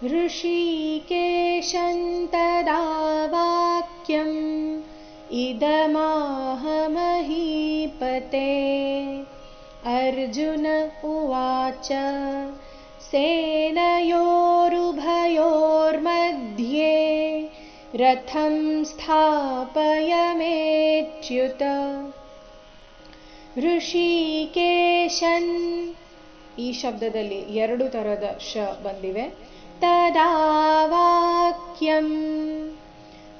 ऋषिकेशं तदा वाक्यम् इदमाह महीपते। अर्जुन उवाच सेनयोरुभयोर्मध्ये रथं स्थापयमेच्युत। ಋಷಿಕೇಶನ್ ಈ ಶಬ್ದದಲ್ಲಿ ಎರಡು ತರದ ಶ ಬಂದಿವೆ. ತದಾ ವಾಕ್ಯಂ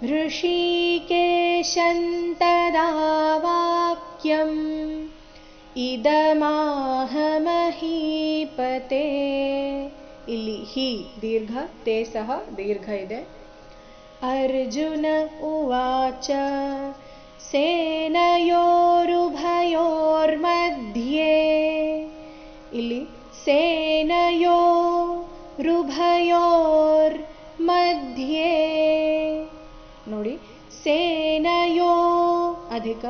ಋಷಿಕೇಶಂ ತದಾ ವಾಕ್ಯಂ ಇದಮಾಹ ಮಹೀಪತೆ. ಇಲ್ಲಿ ಹಿ ದೀರ್ಘ, ತೇ ಸಹ ದೀರ್ಘ ಇದೆ. ಅರ್ಜುನ ಉವಾಚ ಸೇನಯೋರುಭಯೋರ್मध्ये. ಇಲ್ಲಿ ಸೇನಯೋರುಭಯೋರ್ ಮಧ್ಯೆ ನೋಡಿ, ಸೇನಯೋ ಅಧಿಕ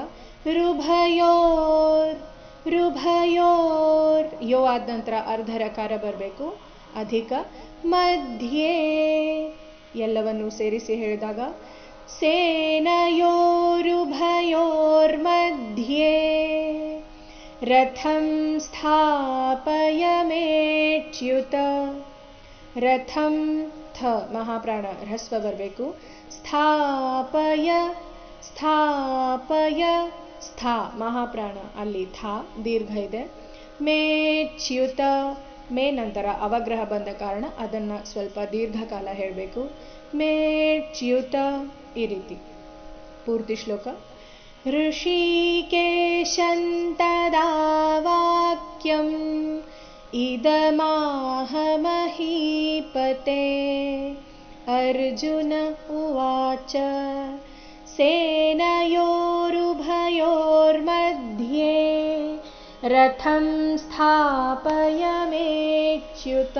ರುಭಯೋರ್ ರುಭಯೋರ್ ಯೋ ಆದ ನಂತರ ಅರ್ಧ ರಕಾರ ಬರಬೇಕು, ಅಧಿಕ ಮಧ್ಯೆ ಎಲ್ಲವನ್ನು ಸೇರಿಸಿ ಹೇಳಿದಾಗ ಸೇನಯೋರುಭಯೋರ್मध्ये ರಥಂ ಸ್ಥಾಪಯಮೇಚ್ಯುತ. ರಥಂ ಥ ಮಹಾಪ್ರಾಣ ಹ್ರಸ್ವ ಬರಬೇಕು. ಸ್ಥಾಪಯ ಸ್ಥಾಪಯ ಸ್ಥಾ ಮಹಾಪ್ರಾಣ ಅಲ್ಲಿ ಥಾ ದೀರ್ಘ ಇದೆ. ಮೇಚ್ಯುತ ಮೇ ನಂತರ ಅವಗ್ರಹ ಬಂದ ಕಾರಣ ಅದನ್ನು ಸ್ವಲ್ಪ ದೀರ್ಘಕಾಲ ಹೇಳಬೇಕು. ಮೇಚ್ಯುತ ಈ ರೀತಿ ಪೂರ್ತಿ ಶ್ಲೋಕ. ಋಷಿಕೇಶಂ ತದಾ ವಾಕ್ಯಂ ಇದಮಾಹ ಮಹೀಪತೆ. ಅರ್ಜುನ ಉವಾಚ ಸೇನಯೋರುಭಯೋರ್मध्ये ರಥಂ ಸ್ಥಾಪಯಮೇಚ್ಯುತ.